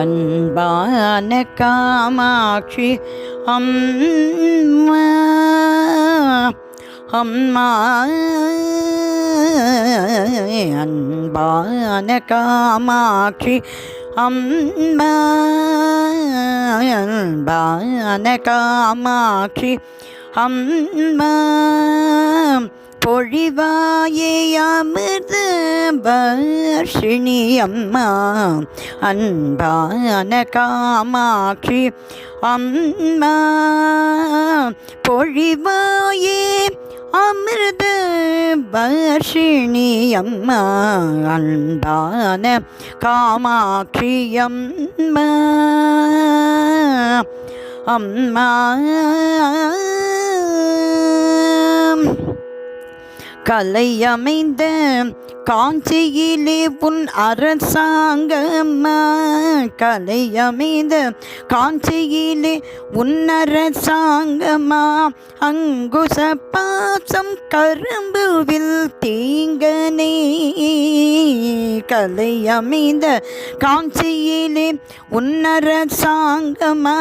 அன்பான காமாட்சி அம்மா அம்மா அன்பான காமாட்சி அம்மா அன்பான காமாட்சி அம்மா பொழிவாயே அமிர்த வர்ஷிணி அம்மா அன்பான காமாட்சி அம்மா பொழிவாயே அமிர்த வர்ஷிணி அம்மா அன்பான காமாட்சி அம்மா அம்மா கலையமைந்த காஞ்சியிலே உன் அரசாங்கம்மா கலையமைந்த காஞ்சியிலே உன் அரசாங்கம்மா அங்குச பாசம் கரும்புவில் தீங்கனே கலையமைந்த காஞ்சியிலே உன் அரசாங்கம்மா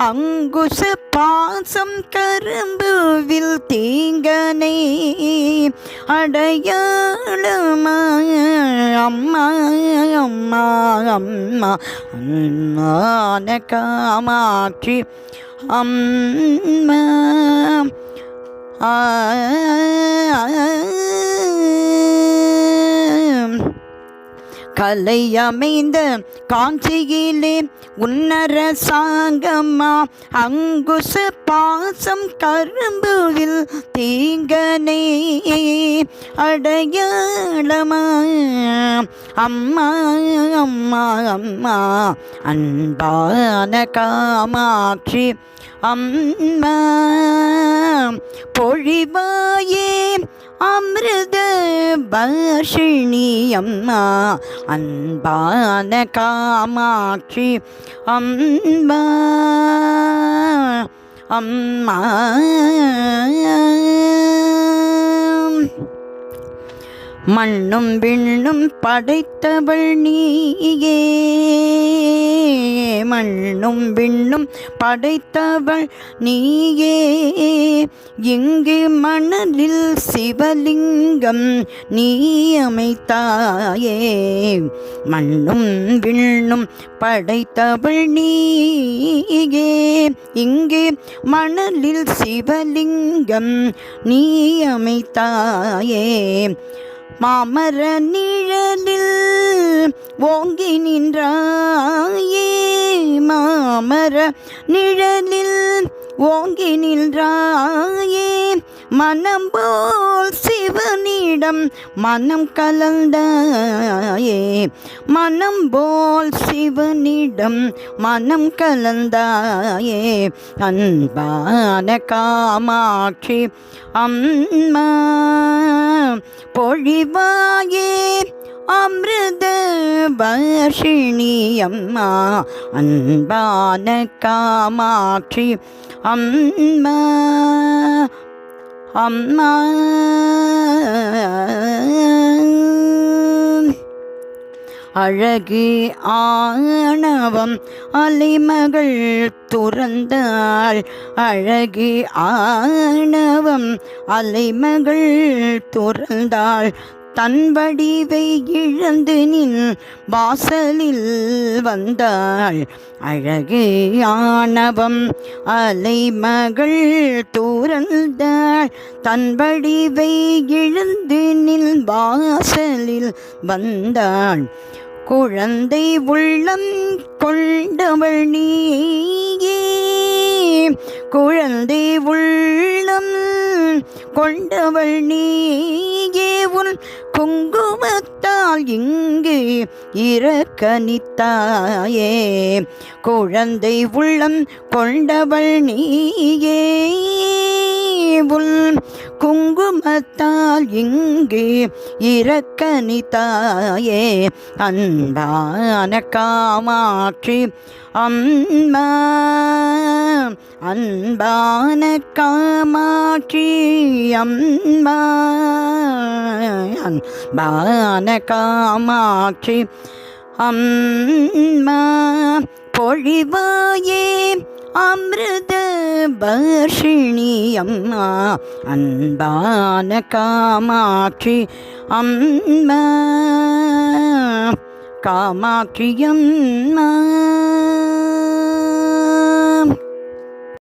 அங்குச பாசம் கரும்புவில் தீங்கனே அடையாளமா அம்மா அம்மா அம்மா அம்மான காமாட்சி அம்மா கலையமைந்த காஞ்சியிலே உன்னரசாங்கம்மா அங்குச பாசம் கரும்புவில் தீங்கனே அடையாளமா அம்மா அம்மா அம்மா அன்பான காமாட்சி அம்மா பொழிவாயே அமிர்த வர்ஷிணி அம்மா அன்பான காமாட்சி அம்மா அம்மா மண்ணும் விண்ணும் படைத்தவள் நீயே மண்ணும் விண்ணும் படைத்தவள் நீயே இங்கு மணலில் சிவலிங்கம் நீ அமைத்தாயே மண்ணும் விண்ணும் படைத்தவள் நீயே இங்கு மணலில் சிவலிங்கம் நீ அமைத்தாயே மாமர நிழலில் ஓங்கி நின்றாயே மாமர நிழலில் ஓங்கி நின்றாயே மனம் போல் சிவனிடம் மனம் கலந்தாயே மனம் போல் சிவனிடம் மனம் கலந்தாயே அன்பான காமாட்சி அம்மா பொழிவாயே அமிர்த வர்ஷிணி அம்மா அன்பான காமாட்சி அம்மா அம்மா அழகு ஆணவம் அலைமகள் துறந்தாள் அழகு ஆணவம் அலைமகள் துறந்தாள் தன் வடிவை இழந்து நின் வாசலில் வந்தாள் அழகு ஆணவம் அலைமகள் துறந்தாள் தன் வடிவை இழந்து நின் வாசலில் வந்தாள் குழந்தை உள்ளம் கொண்டவள் நீயே குழந்தை உள்ளம் கொண்டவள் நீயே உன் குங்குமத்தால் இங்கு இரக்கனித்தாயே குழந்தை உள்ளம் கொண்டவள் நீயே உன் குங்குமத்தால் இங்கு இரக்கனித்தாயே அன்பான காமாட்சி அம்மா அன்பான காமாட்சி அம்மா அன்பான காமாட்சி அம்மா பொழிவாயே அமிர்த வர்ஷிணி அம்மா அன்பான காமாட்சி அம்மா காமாட்சி அம்மா.